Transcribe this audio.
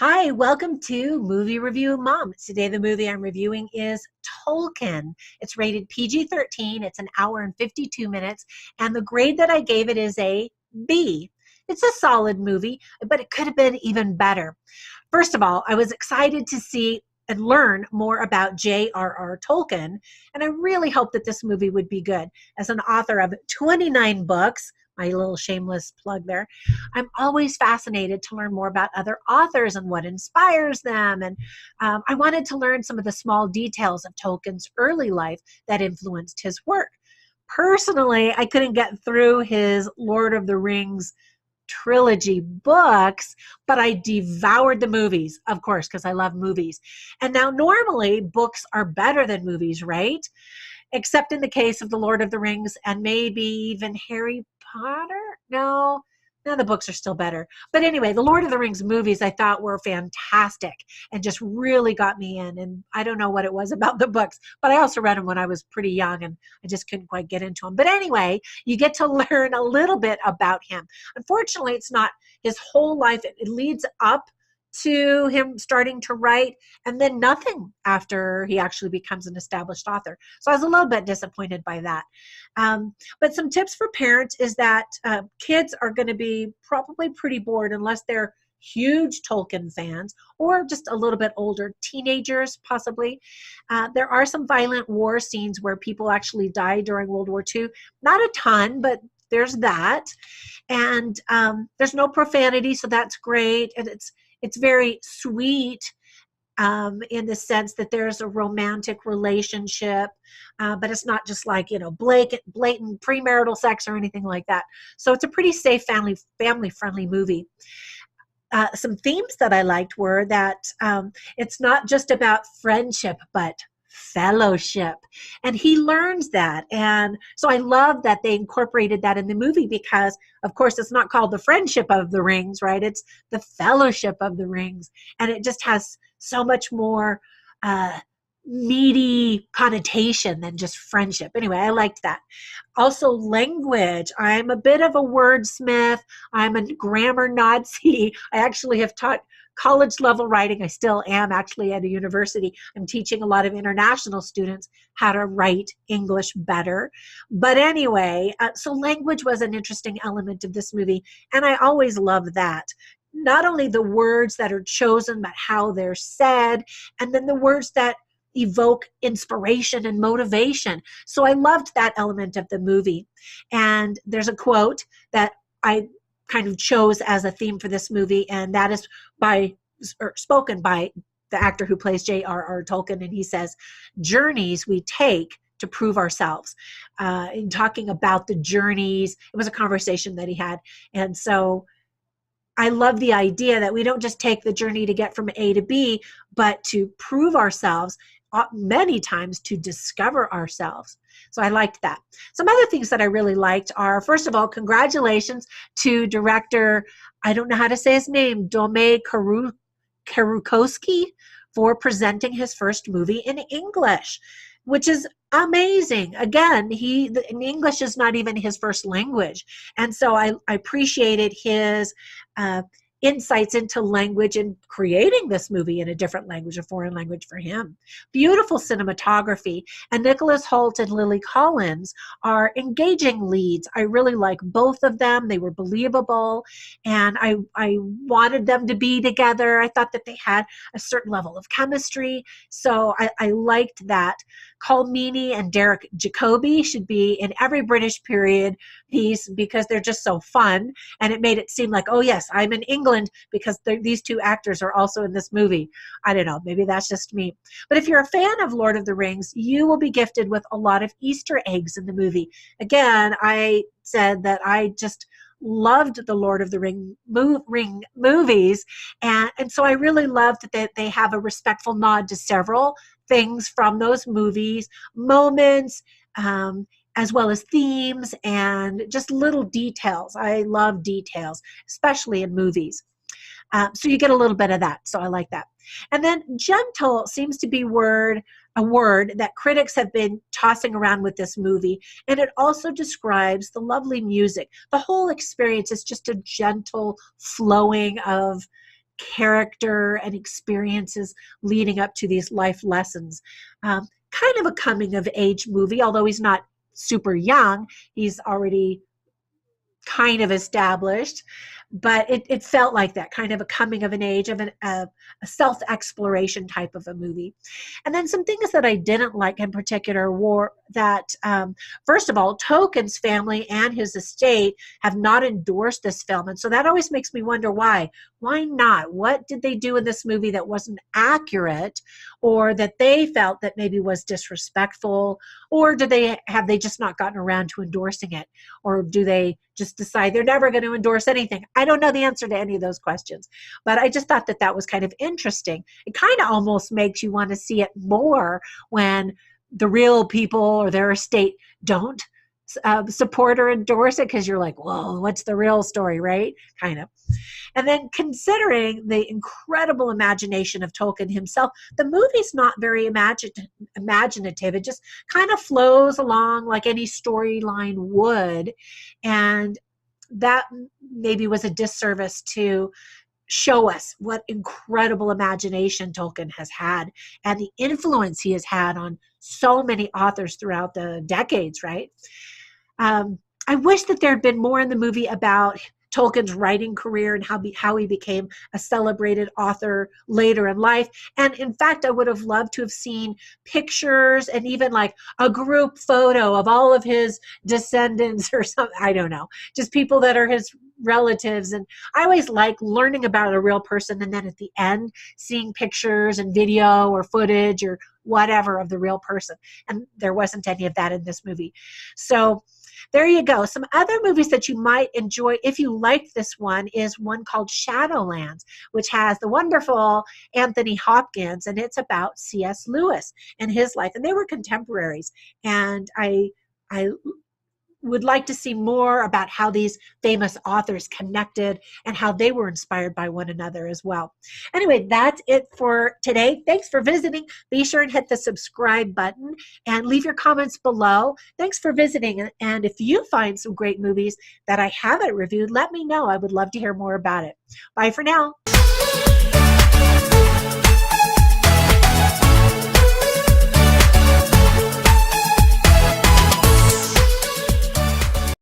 Hi, welcome to Movie Review Mom. Today the movie I'm reviewing is Tolkien. It's rated PG-13. It's an hour and 52 minutes, and the grade that I gave it is a B. It's a solid movie, but it could have been even better. First of all, I was excited to see and learn more about J.R.R. Tolkien, and I really hoped that this movie would be good. As an author of 29 books, my little shameless plug there, I'm always fascinated to learn more about other authors and what inspires them. And I wanted to learn some of the small details of Tolkien's early life that influenced his work. Personally, I couldn't get through his Lord of the Rings trilogy books, but I devoured the movies, of course, because I love movies. And now normally books are better than movies, right? Except in the case of the Lord of the Rings and maybe even Harry Potter. No, the books are still better. But anyway, the Lord of the Rings movies I thought were fantastic and just really got me in. And I don't know what it was about the books, but I also read them when I was pretty young and I just couldn't quite get into them. But anyway, you get to learn a little bit about him. Unfortunately, it's not his whole life. It leads up to him starting to write and then nothing after he actually becomes an established author. So I was a little bit disappointed by that. But some tips for parents is that kids are going to be probably pretty bored unless they're huge Tolkien fans or just a little bit older, teenagers possibly. There are some violent war scenes where people actually died during World War II. Not a ton, but there's that. And there's no profanity, so that's great. And it's very sweet in the sense that there's a romantic relationship, but it's not just like, blatant premarital sex or anything like that. So it's a pretty safe family-friendly movie. Some themes that I liked were that it's not just about friendship, but fellowship. And he learns that. And so I love that they incorporated that in the movie because, of course, it's not called the friendship of the rings, right? It's the fellowship of the rings. And it just has so much more meaty connotation than just friendship. Anyway, I liked that. Also, language. I'm a bit of a wordsmith. I'm a grammar Nazi. I actually have taught college level writing. I still am actually at a university. I'm teaching a lot of international students how to write English better. But anyway, so language was an interesting element of this movie. And I always love that. Not only the words that are chosen, but how they're said. And then the words that evoke inspiration and motivation. So I loved that element of the movie. And there's a quote that I kind of chose as a theme for this movie, and that is spoken by the actor who plays J.R.R. Tolkien, and he says, "Journeys we take to prove ourselves." In talking about the journeys, it was a conversation that he had, and so I love the idea that we don't just take the journey to get from A to B, but to prove ourselves, many times to discover ourselves. So I liked that. Some other things that I really liked are, first of all, congratulations to director, I don't know how to say his name, Dome Karukowski, for presenting his first movie in English, which is amazing. Again, in English is not even his first language. And so I appreciated his insights into language and creating this movie in a different language, a foreign language for him. Beautiful cinematography. And Nicholas Hoult and Lily Collins are engaging leads. I really like both of them. They were believable. And I wanted them to be together. I thought that they had a certain level of chemistry. So I liked that. Colm Meaney and Derek Jacobi should be in every British period piece because they're just so fun. And it made it seem like, oh yes, I'm in England because these two actors are also in this movie. I don't know, maybe that's just me. But if you're a fan of Lord of the Rings, you will be gifted with a lot of Easter eggs in the movie. Again, I said that I just loved the Lord of the Ring movies. And so I really loved that they have a respectful nod to several things from those movies, moments, as well as themes and just little details. I love details, especially in movies. So you get a little bit of that. So I like that. And then gentle seems to be a word that critics have been tossing around with this movie. And it also describes the lovely music. The whole experience is just a gentle flowing of character and experiences leading up to these life lessons. Kind of a coming of age movie, although he's not super young. He's already kind of established, but it felt like that, kind of a coming of an age, of a self-exploration type of a movie. And then some things that I didn't like in particular were that, first of all, Tolkien's family and his estate have not endorsed this film. And so that always makes me wonder why. Why not? What did they do in this movie that wasn't accurate, or that they felt that maybe was disrespectful, or have they just not gotten around to endorsing it? Or do they just decide they're never going to endorse anything? I don't know the answer to any of those questions, but I just thought that that was kind of interesting. It kind of almost makes you want to see it more when the real people or their estate don't support or endorse it, because you're like, whoa, what's the real story, right? Kind of. And then considering the incredible imagination of Tolkien himself, the movie's not very imaginative. It just kind of flows along like any storyline would. And that maybe was a disservice to show us what incredible imagination Tolkien has had and the influence he has had on so many authors throughout the decades, right? I wish that there had been more in the movie about Tolkien's writing career and how he became a celebrated author later in life. And in fact, I would have loved to have seen pictures and even like a group photo of all of his descendants or something. I don't know, just people that are his relatives. And I always like learning about a real person, and then at the end seeing pictures and video or footage or whatever of the real person. And there wasn't any of that in this movie. So there you go. Some other movies that you might enjoy if you liked this one is one called Shadowlands, which has the wonderful Anthony Hopkins, and it's about C.S. Lewis and his life. And they were contemporaries. And I would like to see more about how these famous authors connected and how they were inspired by one another as well. Anyway, that's it for today. Thanks for visiting. Be sure and hit the subscribe button and leave your comments below. Thanks for visiting. And if you find some great movies that I haven't reviewed, let me know. I would love to hear more about it. Bye for now.